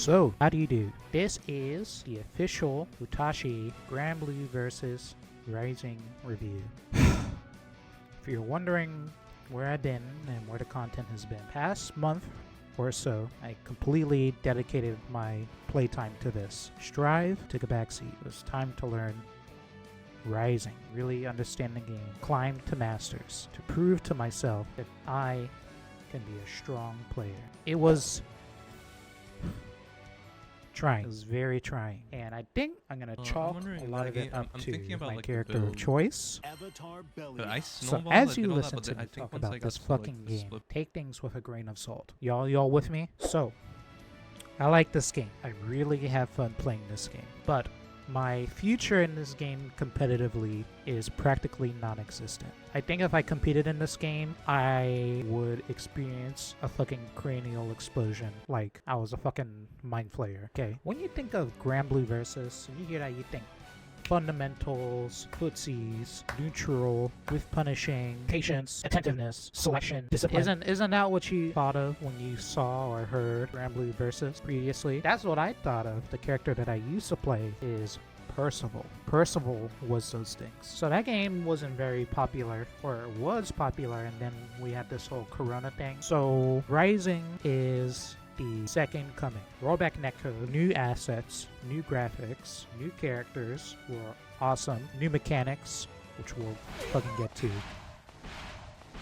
So, how do you do? This is the official Hotashi Granblue vs. Rising review. If you're wondering where I've been and where the content has been, past month or so, I completely dedicated my playtime to this. Strive took a backseat. It was time to learn Rising, really understand the game, climb to masters, to prove to myself that I can be a strong player. It was trying. It was very trying. And I think I'm going to chalk a lot of it up to my character of choice. So as you listen to me talk about this fucking game, take things with a grain of salt. Y'all with me? So, I like this game. I really have fun playing this game. But my future in this game competitively is practically non-existent. I think if I competed in this game, I would experience a fucking cranial explosion like I was a fucking mind flayer. Okay, when you think of Granblue versus, you hear that, you think fundamentals, footsies, neutral, with punishing, patience, attentiveness, selection, discipline. Isn't that what you thought of when you saw or heard Granblue versus previously? That's what I thought of. The character that I used to play is Percival. Percival was those things. So that game wasn't very popular, or it was popular, and then we had this whole Corona thing. So Rising is the second coming. Rollback netcode, new assets, new graphics, new characters who are awesome, new mechanics, which we'll fucking get to.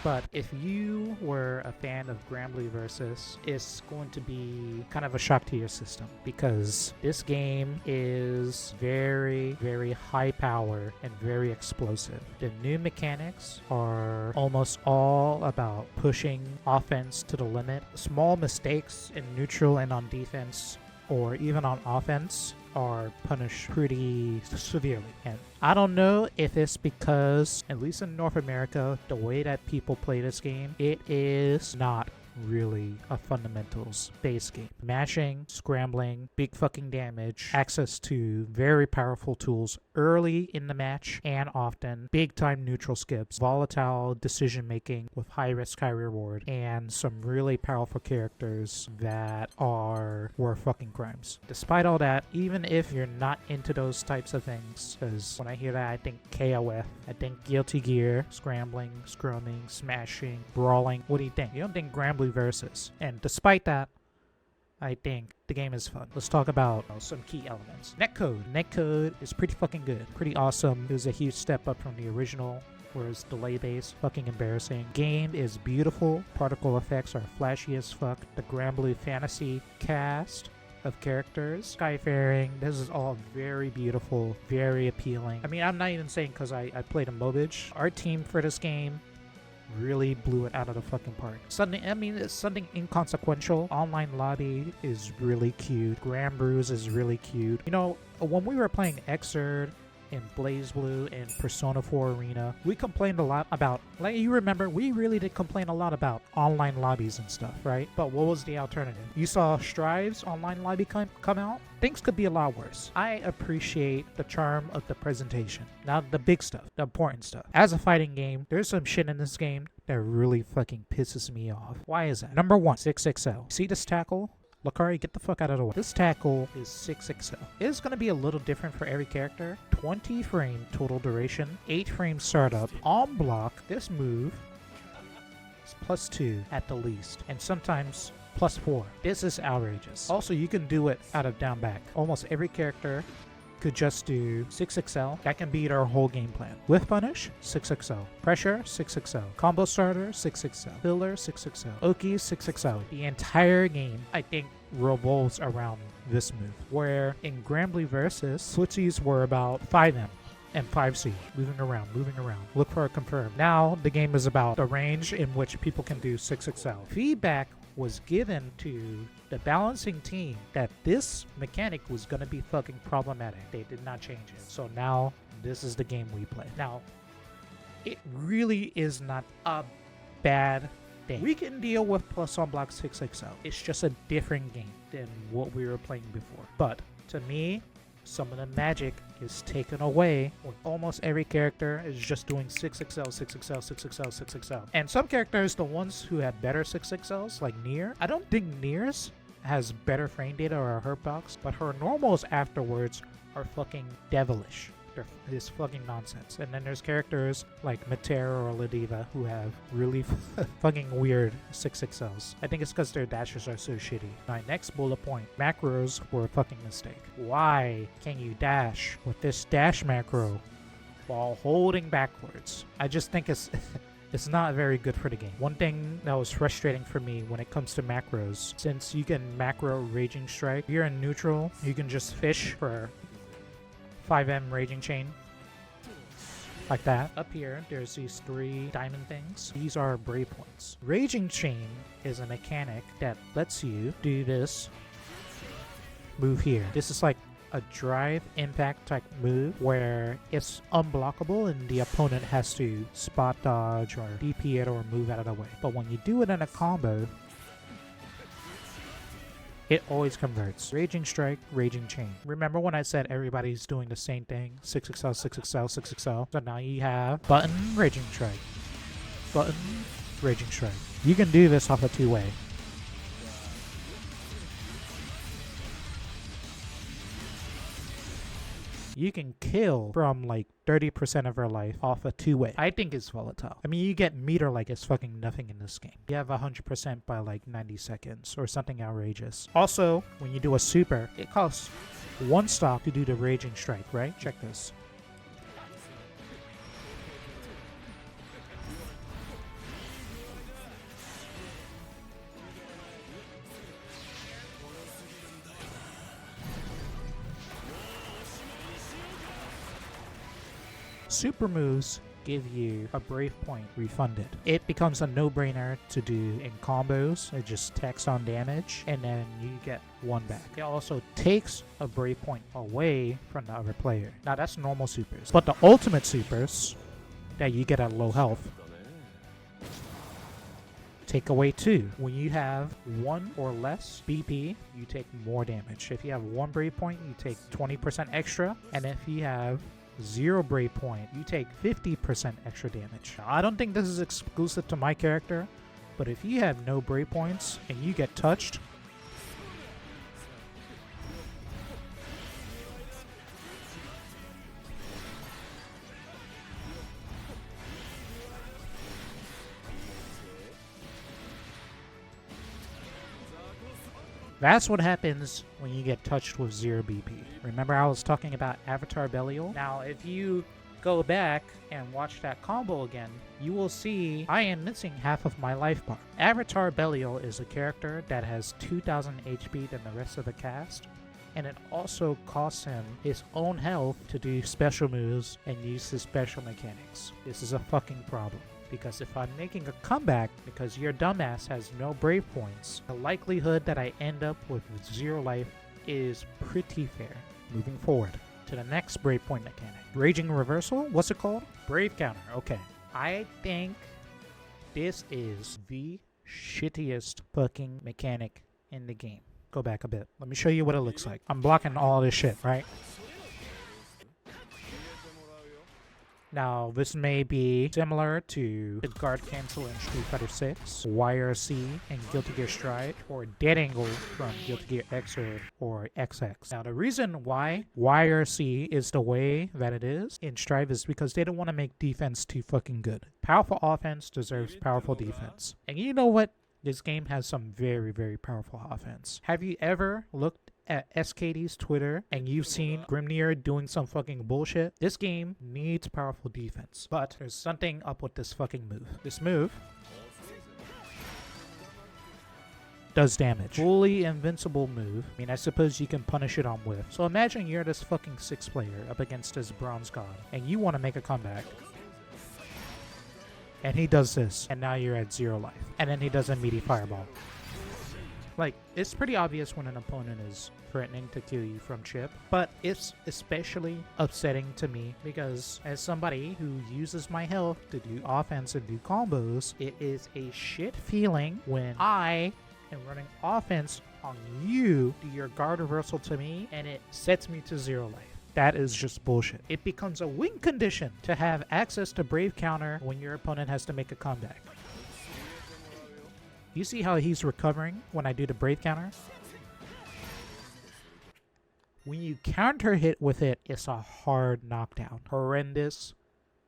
But if you were a fan of Granblue Versus, it's going to be kind of a shock to your system because this game is very, very high power and very explosive. The new mechanics are almost all about pushing offense to the limit. Small mistakes in neutral and on defense, or even on offense, are punished pretty severely. And I don't know if it's because, at least in North America, the way that people play this game, it is not really a fundamentals based game. Mashing, scrambling, big fucking damage, access to very powerful tools early in the match and often, big time neutral skips, volatile decision making with high risk, high reward, and some really powerful characters that are worth fucking crimes. Despite all that, even if you're not into those types of things, because when I hear that, I think KOF, I think Guilty Gear, scrambling, scrumming, smashing, brawling. What do you think? You don't think Granblue Versus? And despite that, I think the game is fun. Let's talk about some key elements. Netcode. Netcode is pretty fucking good. Pretty awesome. It was a huge step up from the original, whereas delay-based, fucking embarrassing. Game is beautiful. Particle effects are flashy as fuck. The Granblue fantasy cast of characters, skyfaring, this is all very beautiful, very appealing. I mean, I'm not even saying because I played a Mobage. Our team for this game really blew it out of the fucking park. It's something inconsequential. Online lobby is really cute. Granblues is really cute. You know, when we were playing Xrd and BlazBlue and Persona 4 Arena, we complained a lot about, like you remember, we really did complain a lot about online lobbies and stuff, right? But what was the alternative? You saw Strive's online lobby come out? Things could be a lot worse. I appreciate the charm of the presentation. Now, the big stuff, the important stuff. As a fighting game, there's some shit in this game that really fucking pisses me off. Why is that? Number one, 6XL. See this tackle? Lakari, get the fuck out of the way. This tackle is 6XL. It is going to be a little different for every character. 20 frame total duration, 8 frame startup. On block, this move is +2 at the least, and sometimes +4. This is outrageous. Also, you can do it out of down back. Almost every character could just do 6XL. That can beat our whole game plan. With punish, 6XL. Pressure, 6XL. Combo starter, 6XL. Filler, 6XL. Oki, 6XL. The entire game, I think, revolves around this move. Where in Granblue Versus, footsies were about 5M and 5C. Moving around. Look for a confirm. Now, the game is about the range in which people can do 6XL. Feedback was given to the balancing team that this mechanic was going to be fucking problematic. They did not change it. So now, this is the game we play. Now, it really is not a bad thing. We can deal with plus on block 6XL. It's just a different game than what we were playing before. But to me, some of the magic is taken away when almost every character is just doing 6XL, 6XL, 6XL, 6XL. And some characters, the ones who have better 6XLs, like Nier, I don't think Nier's has better frame data or a hurt box, but her normals afterwards are fucking devilish. This fucking nonsense. And then there's characters like Matera or Ladiva who have really fucking weird 6XLs. I think it's because their dashes are so shitty. My next bullet point, macros were a fucking mistake. Why can you dash with this dash macro while holding backwards? I just think it's it's not very good for the game. One thing that was frustrating for me when it comes to macros, since you can macro Raging Strike, if you're in neutral, you can just fish for 5M Raging Chain. Like that. Up here, there's these 3 diamond things. These are brave points. Raging Chain is a mechanic that lets you do this move here. This is like a drive impact type move where it's unblockable and the opponent has to spot dodge or DP it or move out of the way. But when you do it in a combo, it always converts. Raging Strike, Raging Chain. Remember when I said everybody's doing the same thing? 6XL, 6XL, 6XL. So now you have button, Raging Strike. Button, Raging Strike. You can do this off a 2-way. You can kill from like 30% of her life off a 2-way. I think it's volatile. I mean, you get meter like it's fucking nothing in this game. You have 100% by like 90 seconds or something outrageous. Also, when you do a super, it costs 1 stock to do the Raging Strike, right? Check this. Super moves give you a brave point refunded. It becomes a no-brainer to do in combos. It just tacks on damage and then you get 1 back. It also takes a brave point away from the other player. Now that's normal supers. But the ultimate supers that you get at low health take away 2. When you have 1 or less BP, you take more damage. If you have 1 brave point, you take 20% extra. And if you have 0 brave point, you take 50% extra damage. Now, I don't think this is exclusive to my character, but if you have no brave points and you get touched, that's what happens when you get touched with 0 BP. Remember I was talking about Avatar Belial? Now if you go back and watch that combo again, you will see I am missing half of my life bar. Avatar Belial is a character that has 2000 HP than the rest of the cast, and it also costs him his own health to do special moves and use his special mechanics. This is a fucking problem. Because if I'm making a comeback because your dumbass has no brave points, the likelihood that I end up with 0 life is pretty fair. Moving forward to the next brave point mechanic. Raging Reversal? What's it called? Brave Counter. Okay. I think this is the shittiest fucking mechanic in the game. Go back a bit. Let me show you what it looks like. I'm blocking all this shit, right? Now, this may be similar to the guard cancel in Street Fighter 6, YRC in Guilty Gear Strive, or Dead Angle from Guilty Gear X or XX. Now, the reason why YRC is the way that it is in Strive is because they don't want to make defense too fucking good. Powerful offense deserves powerful defense. And you know what? This game has some very, very powerful offense. Have you ever looked at SKD's Twitter and you've seen Grimnir doing some fucking bullshit? This game needs powerful defense, but there's something up with this fucking move. This move does damage. Fully invincible move. I mean, I suppose you can punish it on whiff. So imagine you're this fucking 6 player up against this bronze god and you want to make a comeback. And he does this, and now you're at 0 life. And then he does a meaty fireball. Like, it's pretty obvious when an opponent is threatening to kill you from chip, but it's especially upsetting to me because as somebody who uses my health to do offense and do combos, it is a shit feeling when I am running offense on you, do your guard reversal to me, and it sets me to 0 life. That is just bullshit. It becomes a win condition to have access to Brave Counter when your opponent has to make a comeback. You see how he's recovering when I do the Brave Counter? When you counter hit with it, it's a hard knockdown. Horrendous.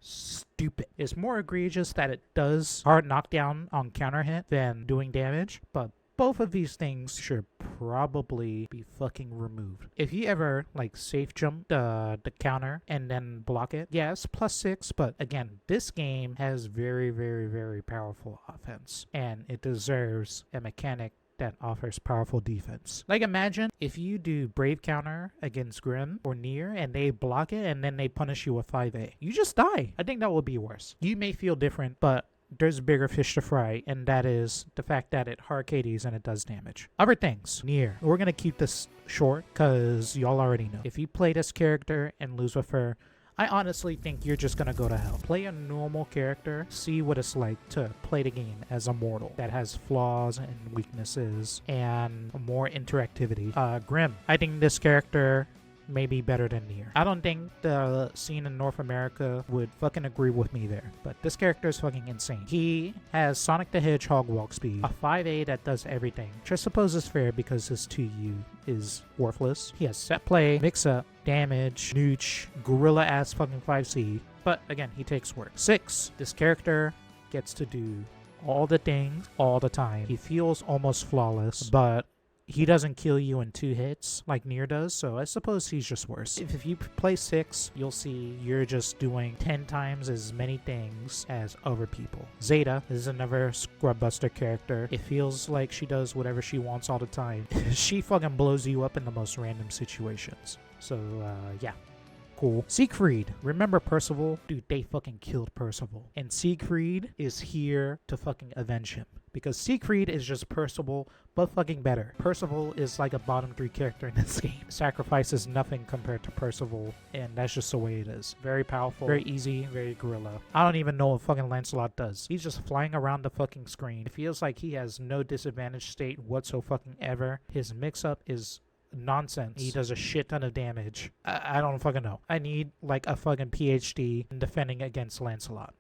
Stupid. It's more egregious that it does hard knockdown on counter hit than doing damage, but both of these things should probably be fucking removed. If you ever like safe jump the counter and then block it, yes, +6, but again, this game has very, very, very powerful offense, and it deserves a mechanic that offers powerful defense. Like imagine if you do Brave counter against Grim or Nier and they block it and then they punish you with 5A. You just die. I think that would be worse. You may feel different, but there's bigger fish to fry, and that is the fact that it hard KDs and it does damage. Other things. Nier. We're gonna keep this short because y'all already know. If you play this character and lose with her, I honestly think you're just gonna go to hell. Play a normal character, see what it's like to play the game as a mortal that has flaws and weaknesses and more interactivity. Grim. I think this character may be better than Nier. I don't think the scene in North America would fucking agree with me there, but this character is fucking insane. He has Sonic the Hedgehog walk speed, a 5A that does everything, which I suppose is fair because his 2U is worthless. He has set play, mix-up, damage, nooch, gorilla-ass fucking 5C, but again, he takes work. 6. This character gets to do all the things all the time. He feels almost flawless, but he doesn't kill you in 2 hits like Nier does, so I suppose he's just worse. If you play 6, you'll see you're just doing 10 times as many things as other people. Zeta is another scrub buster character. It feels like she does whatever she wants all the time. She fucking blows you up in the most random situations. So, yeah. Cool. Siegfried. Remember Percival? Dude, they fucking killed Percival. And Siegfried is here to fucking avenge him. Because Siegfried is just Percival, but fucking better. Percival is like a bottom 3 character in this game. Sacrifice is nothing compared to Percival, and that's just the way it is. Very powerful, very easy, very gorilla. I don't even know what fucking Lancelot does. He's just flying around the fucking screen. It feels like he has no disadvantage state whatsoever. His mix-up is nonsense. He does a shit ton of damage. I don't fucking know. I need like a fucking PhD in defending against Lancelot.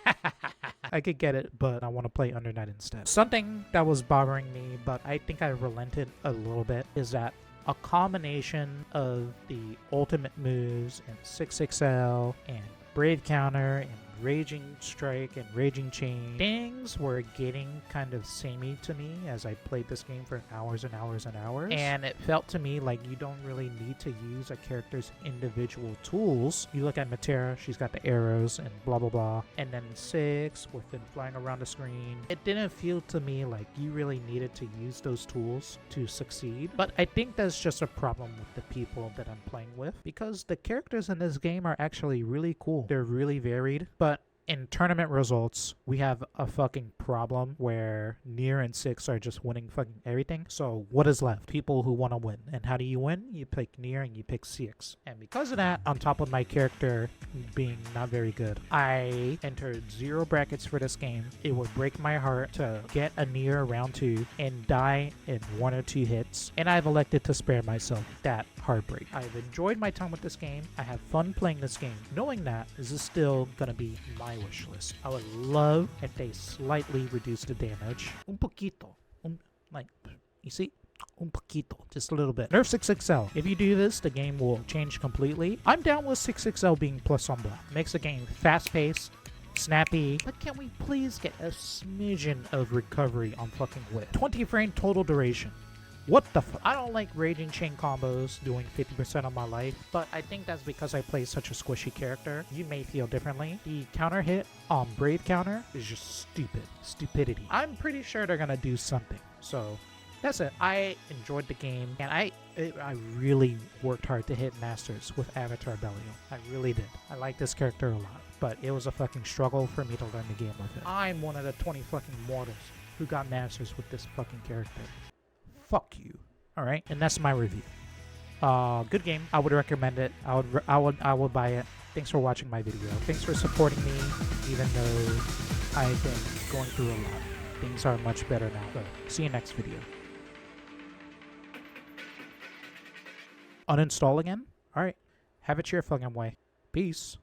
I could get it, but I want to play Under Night instead. Something that was bothering me, but I think I relented a little bit, is that a combination of the ultimate moves and 6XL and Brave counter and Raging Strike and Raging Chain, things were getting kind of samey to me as I played this game for hours and hours and hours, and it felt to me like you don't really need to use a character's individual tools. You look at Matera, she's got the arrows and blah blah blah, and then 6 with them flying around the screen. It didn't feel to me like you really needed to use those tools to succeed, but I think that's just a problem with the people that I'm playing with, because the characters in this game are actually really cool. They're really varied, but in tournament results, we have a fucking problem where Nier and 6 are just winning fucking everything. So what is left? People who want to win. And how do you win? You pick Nier and you pick 6. And because of that, on top of my character being not very good, I entered 0 brackets for this game. It would break my heart to get a Nier round 2 and die in 1 or 2 hits. And I've elected to spare myself that heartbreak. I've enjoyed my time with this game. I have fun playing this game. Knowing that, this is still gonna be my wish list. I would love if they slightly reduce the damage. Un poquito. Like, you see? Un poquito. Just a little bit. Nerf 6XL. If you do this, the game will change completely. I'm down with 6XL being plus sombra. Makes the game fast-paced, snappy, but can we please get a smidgen of recovery on fucking wit? 20 frame total duration. What the fuck? I don't like Raging Chain combos doing 50% of my life, but I think that's because I play such a squishy character. You may feel differently. The counter hit on Brave counter is just stupid. Stupidity. I'm pretty sure they're gonna do something. So that's it. I enjoyed the game, and I really worked hard to hit Masters with Avatar Belial. I really did. I like this character a lot, but it was a fucking struggle for me to learn the game with it. I'm one of the 20 fucking mortals who got Masters with this fucking character. Fuck you. Alright, and that's my review. Good game. I would recommend it. I would buy it. Thanks for watching my video. Thanks for supporting me, even though I've been going through a lot. Things are much better now. So, see you next video. Uninstall again? Alright. Have it your fucking way. Peace.